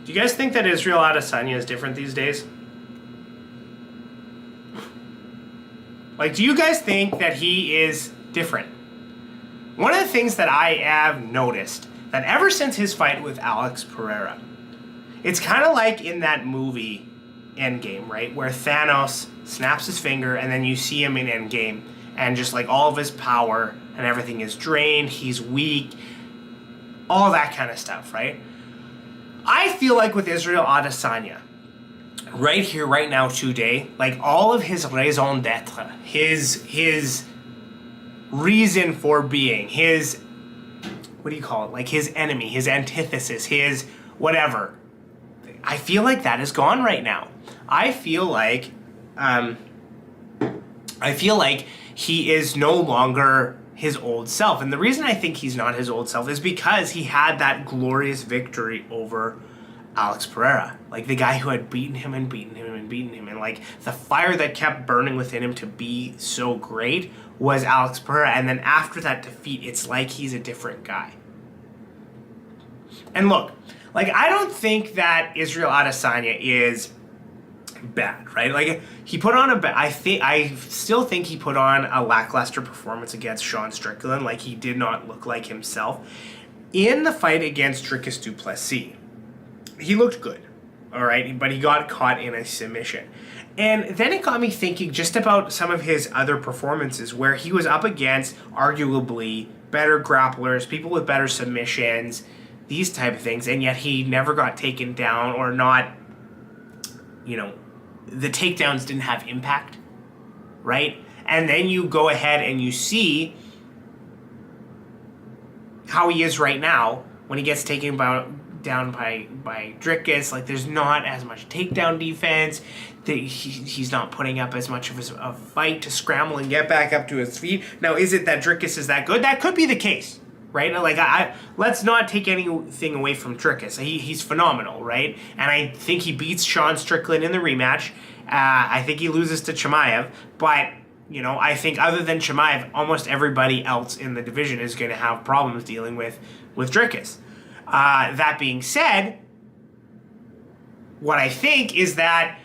Do you guys think that Israel Adesanya is different these days? Like, do you guys think that he is different? One of the things that I have noticed, that ever since his fight with Alex Pereira, it's kind of like in that movie Endgame, right? Where Thanos snaps his finger and then you see him in Endgame and just like all of his power and everything is drained, he's weak, all that kind of stuff, right? I feel like with Israel Adesanya, right here, right now, today, like all of his raison d'etre, his reason for being, his, what do you call it? Like his enemy, his antithesis, his whatever. I feel like that is gone right now. I feel like he is no longer his old self. And the reason I think he's not his old self is because he had that glorious victory over Alex Pereira. Like the guy who had beaten him and beaten him and beaten him. And like the fire that kept burning within him to be so great was Alex Pereira. And then after that defeat, it's like he's a different guy. And look, like I don't think that Israel Adesanya is bad, right? Like he put on I still think he put on a lackluster performance against Sean Strickland. Like he did not look like himself. In the fight against Dricus du Plessis, he looked good, all right? But he got caught in a submission. And then it got me thinking just about some of his other performances where he was up against arguably better grapplers, people with better submissions, these type of things, and yet he never got taken down or not, you know, the takedowns didn't have impact, right? And then you go ahead and you see how he is right now when he gets taken down by Dricus. Like there's not as much takedown defense. He's not putting up as much of a fight to scramble and get back up to his feet. Now, is it that Dricus is that good? That could be the case, right? Like let's not take anything away from Dricus. He's phenomenal, right? And I think he beats Sean Strickland in the rematch. I think he loses to Chimaev, but you know, I think other than Chimaev, almost everybody else in the division is going to have problems dealing with Dricus. That being said, what I think is that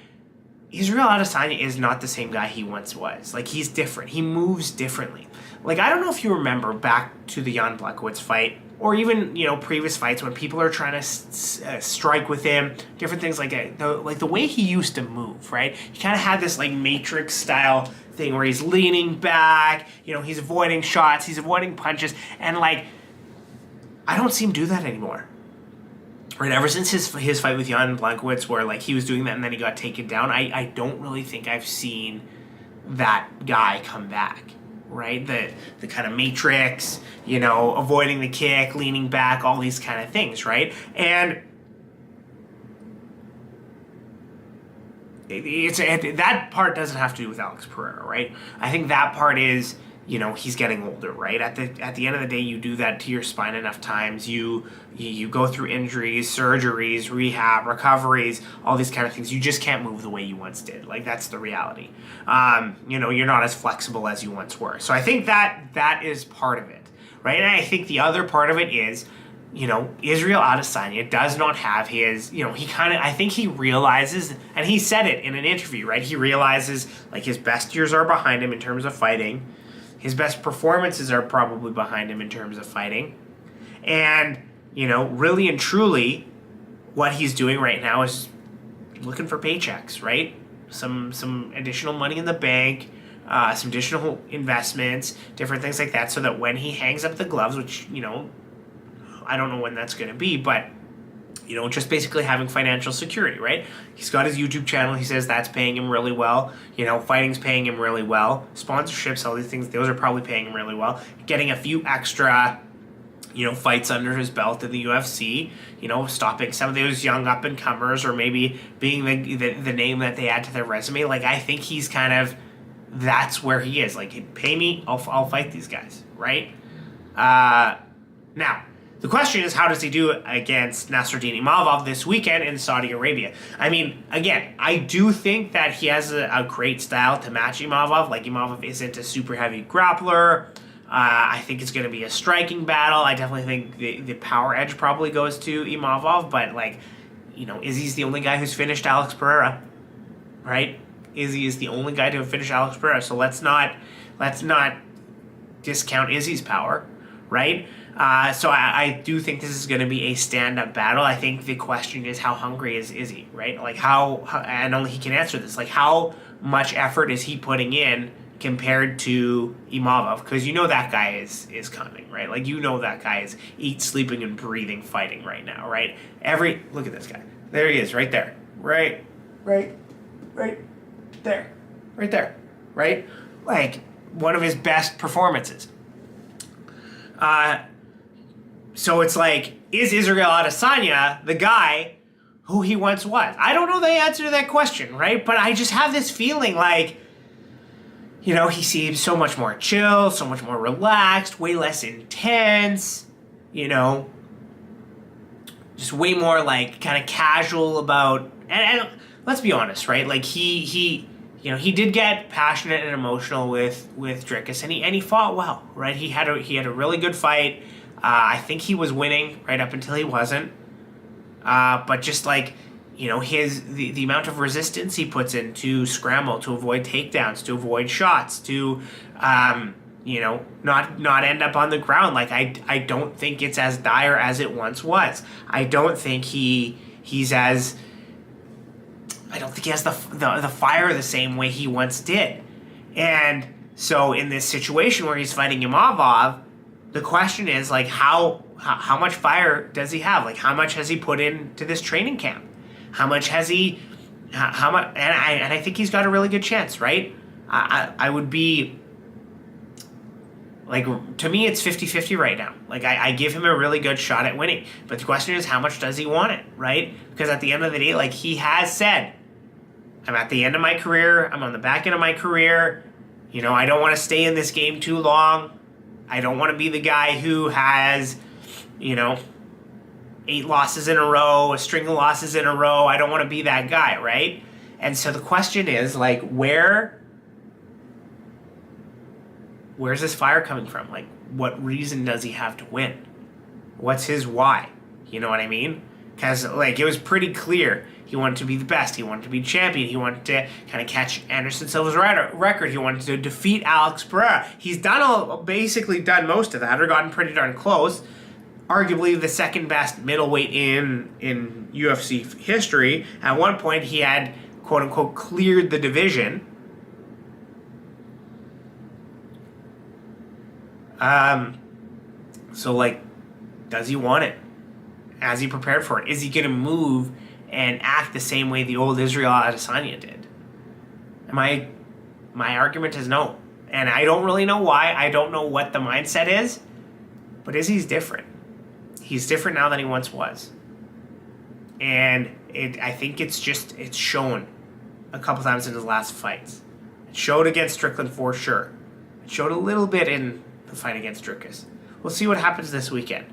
Israel Adesanya is not the same guy he once was. Like, he's different. He moves differently. Like, I don't know if you remember back to the Jan Blachowicz fight, or even, you know, previous fights when people are trying to strike with him, different things like that. The way he used to move, right? He kind of had this, like, Matrix-style thing where he's leaning back, you know, he's avoiding shots, he's avoiding punches, and, like, I don't see him do that anymore. Right, ever since his fight with Jan Blachowicz, where like he was doing that and then he got taken down, I don't really think I've seen that guy come back. Right, the kind of matrix, you know, avoiding the kick, leaning back, all these kind of things, right? And that part doesn't have to do with Alex Pereira, right? I think that part is, you know, he's getting older, right? At the end of the day, you do that to your spine enough times. You go through injuries, surgeries, rehab, recoveries, all these kind of things. You just can't move the way you once did. Like, that's the reality. You know, you're not as flexible as you once were. So I think that is part of it, right? And I think the other part of it is, you know, Israel Adesanya does not have his, you know, I think he realizes, and he said it in an interview, right? He realizes, like, his best years are behind him in terms of fighting. His best performances are probably behind him in terms of fighting. And, you know, really and truly, what he's doing right now is looking for paychecks, right? Some additional money in the bank, some additional investments, different things like that, so that when he hangs up the gloves, which, you know, I don't know when that's going to be, but, you know, just basically having financial security, right? He's got his YouTube channel. He says that's paying him really well. You know, fighting's paying him really well. Sponsorships, all these things, those are probably paying him really well. Getting a few extra, you know, fights under his belt in the UFC, you know, stopping some of those young up-and-comers, or maybe being the name that they add to their resume. Like, I think he's kind of, that's where he is. Like, pay me, I'll fight these guys, right? Now, the question is, how does he do against Nasruddin Imavov this weekend in Saudi Arabia? I mean, again, I do think that he has a great style to match Imavov. Like, Imavov isn't a super heavy grappler. I think it's going to be a striking battle. I definitely think the power edge probably goes to Imavov, but, like, Izzy's the only guy who's finished Alex Pereira, right? Izzy is the only guy to have finished Alex Pereira, so let's not discount Izzy's power, right? So I do think this is going to be a stand-up battle. I think the question is, how hungry is Izzy, right? Like how and only he can answer this. Like, how much effort is he putting in compared to Imavov? Because that guy is coming, right? Like, that guy is eat, sleeping, and breathing fighting right now, right? Look at this guy. There he is, right there. Right there. Right there. Right? Like, one of his best performances. So it's like, is Israel Adesanya the guy who he once was? I don't know the answer to that question, right? But I just have this feeling like, he seems so much more chill, so much more relaxed, way less intense, just way more like kind of casual about, and let's be honest, right? Like he did get passionate and emotional with Dricus, and he fought well, right? He had a really good fight. I think he was winning right up until he wasn't. But just like, the amount of resistance he puts in to scramble, to avoid takedowns, to avoid shots, to not end up on the ground. Like, I don't think it's as dire as it once was. I don't think he has the fire the same way he once did. And so in this situation where he's fighting Imavov, the question is, like, how much fire does he have? Like, how much has he put into this training camp? How much has he? How much? And I think he's got a really good chance, right? I would be like, to me, it's 50-50 right now. Like, I give him a really good shot at winning, but the question is, how much does he want it, right? Because at the end of the day, like, he has said, I'm at the end of my career. I'm on the back end of my career. I don't want to stay in this game too long. I don't want to be the guy who has, 8 losses in a row, a string of losses in a row. I don't want to be that guy, right? And so the question is, like, where's this fire coming from? Like, what reason does he have to win? What's his why? You know what I mean? Because, like, it was pretty clear. He wanted to be the best. He wanted to be champion. He wanted to kind of catch Anderson Silva's record. He wanted to defeat Alex Pereira. He's basically done most of that, or gotten pretty darn close. Arguably the second best middleweight in UFC history. At one point, he had, quote unquote, cleared the division. So, like, does he want it? Has he prepared for it? Is he going to move and act the same way the old Israel Adesanya did? My argument is no. And I don't really know why. I don't know what the mindset is. But Izzy's different. He's different now than he once was. And I think it's shown a couple times in his last fights. It showed against Strickland for sure. It showed a little bit in the fight against Dricus. We'll see what happens this weekend.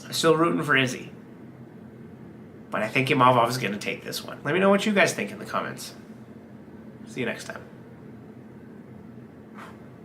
I'm still rooting for Izzy. But I think Imavov is going to take this one. Let me know what you guys think in the comments. See you next time.